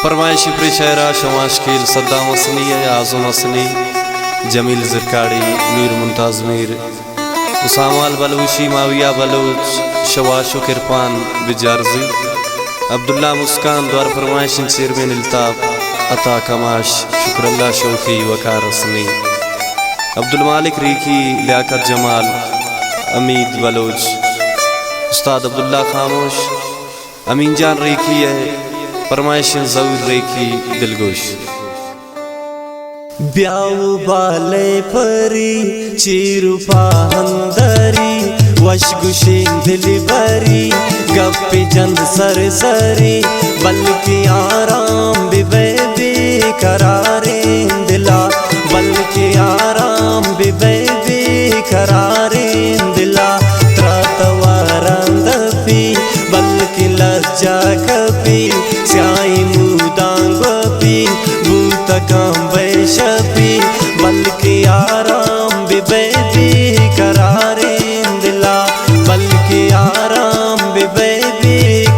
फरमाइशी प्रिशहरा शमाशकील सद्दाम असनी आज़म असनी जमील ज़रकाड़ी मीर मुमताज़ मीर उसामाल बलूची माविया बलूच शवाशो किरपान बिजारजी अब्दुल्ला मुस्कान द्वार फरमाइशिन सिरमिन इल्ताब अता कमाश शुक्रल्ला शौकी वकार असनी अब्दुल मालिक रीखी लियाकत जमाल अमीद बलोच उस्ताद अब्दुल्ला खामोश अमीन जान रीखी है फरमाइशिन ज़रूर रीखी दिलगोश ब्याऊ बाले परी चीरु पाहंदरी वशगुशिन दिलबरी गप्पी जंद सरसरी बल्कि आराम बिबे करारे दिला बल्कि आराम बिबे करारे दिला त्रातवारंदपी बल्कि लज्जा कपी स्याई मुदांगपी भूत काम वैशपी बल्कि आराम बिबे करारे दिला बल्कि आराम बिबे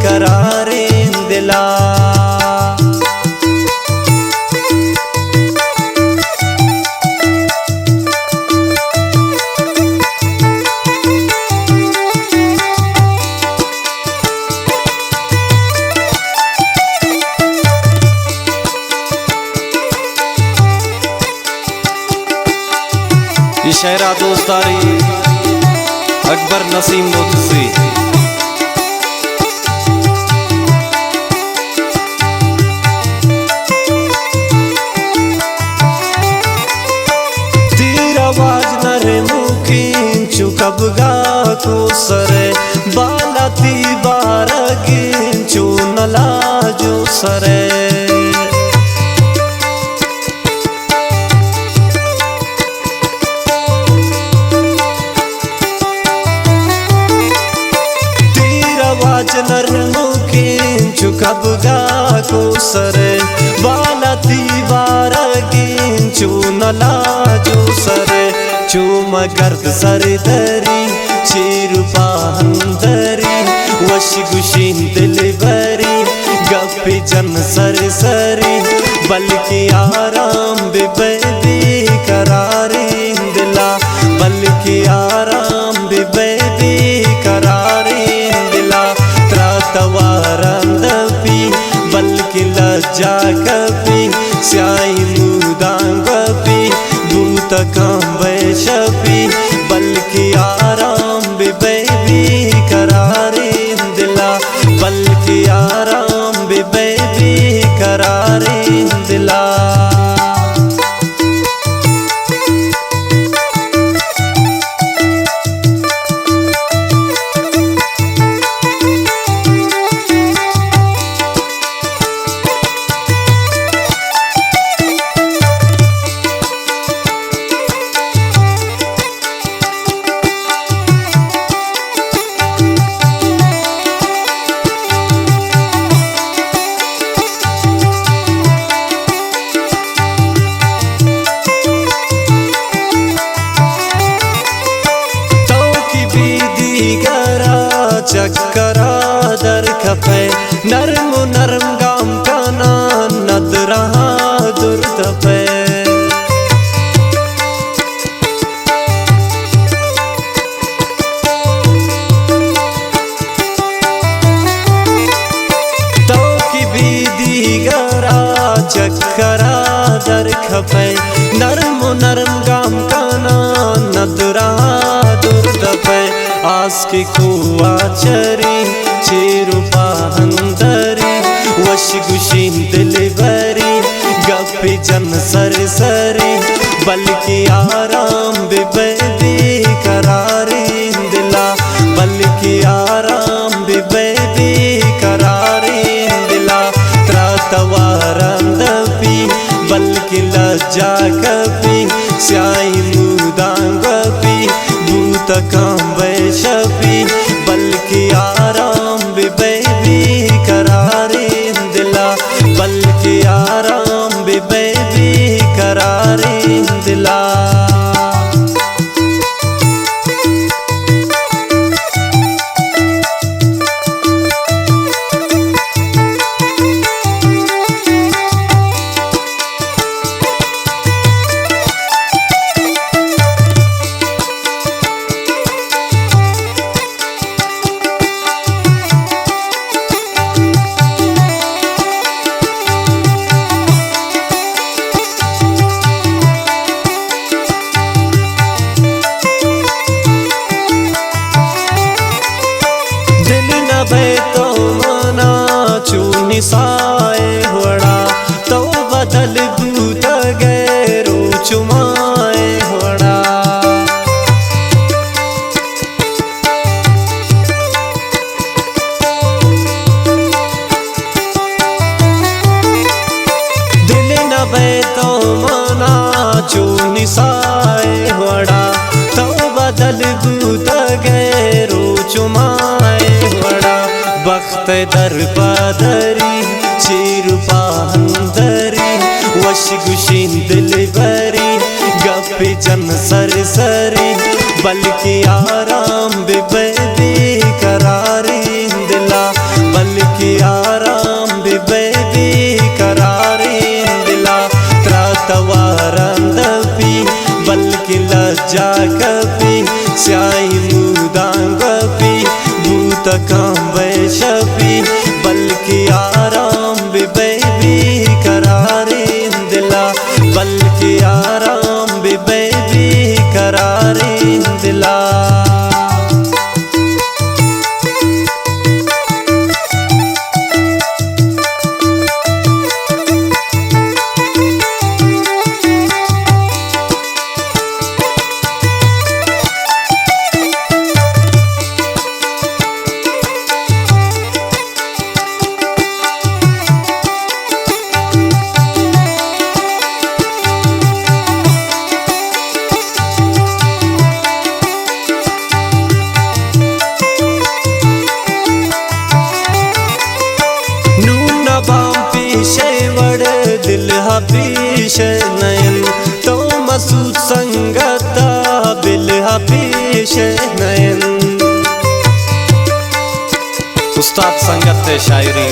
करारे दिला ये शहरा दोस्तारी अकबर नसीम मोतसी तीर आवाज नरे मुखीन चुकबगा को सरे बाला ती बारगिन चू नला जो सरे नर मुखीन चुकबगा को सरे बाला दीवार गिंचू नला जो सरे चूम गर्द सरदरी चीरु पाहंदरी वश गुशीन दिलबरी गप्पी जन सरसरी बल्कि आराम बिबे करारे दिला बल्कि आराम बिबे करारे तवारंदपी बल्कि लज्जा कपी स्याई मुदांगपी भूत काम वैशपी बल्कि आराम बिबे करारे दिला बल्कि आराम बिबे करारे दिला चक्करा दर खपे नरम नरम गाम काना नदरा दुर्दपे तो की बीदी गरा चक्करा दर खपे नरम नरम गाम काना नदरा दुर्दपे आस की खुआ चरी चीरु पाहंदरी वश गुशीन दिलबरी गप्पी जन सरसरी बल्कि आराम बिबे करारे दिला बल्कि आराम बिबे करारे दिला त्रातवारंदपी बल्कि लज्जा कपी स्याई मुदांगपी भूत काम वैशपी बल्कि आराम बिबे करारे दिला बल्कि आराम बिबे करारे दिला निसाए होड़ा तो बदल बूत गैरो चुमाए होड़ा दिल न बे तो मना चो निसाए होड़ा तो बदल बूत गैरो चुमाए होड़ा बख्त दर बदरी चीर पाहंदरी वश गुशीन दिल बरी गप जन सरसरी बल्कि आराम बेबी करारी दिला बल्कि आराम बेबी करारी दिला त्रातवारंद पी बल्कि लज्जा कपी स्याही मुदांग पी भूत कांबे शपी बल्कि आराम बेबी करारी दिला बल्कि आराम बेबी करारी दिला दिल हबीश नयन तो मसूद संगता बिल हबीश नयन उस्ताद संगत शायरी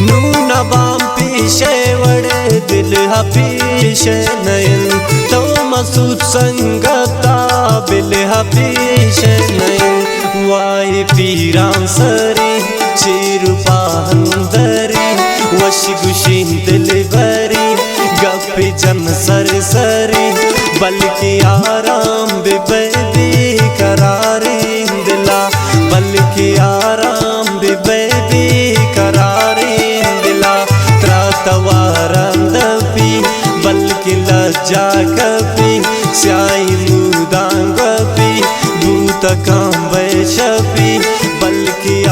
नून बाम पीशे वड़े दिल हबीश नयन तो मसूद संगता बिल हबीश नयन वाई पीरां सरी चीर पाहंदरी वश गुशीन दिल बरी गप जन सरसरी बल्कि आराम बेबी करारी दिला बल्कि आराम बेबी करारी दिला त्रातवारंद पी बल्कि लज्जा कपी स्याही मुदांग पी भूत कांबे शपी बल्कि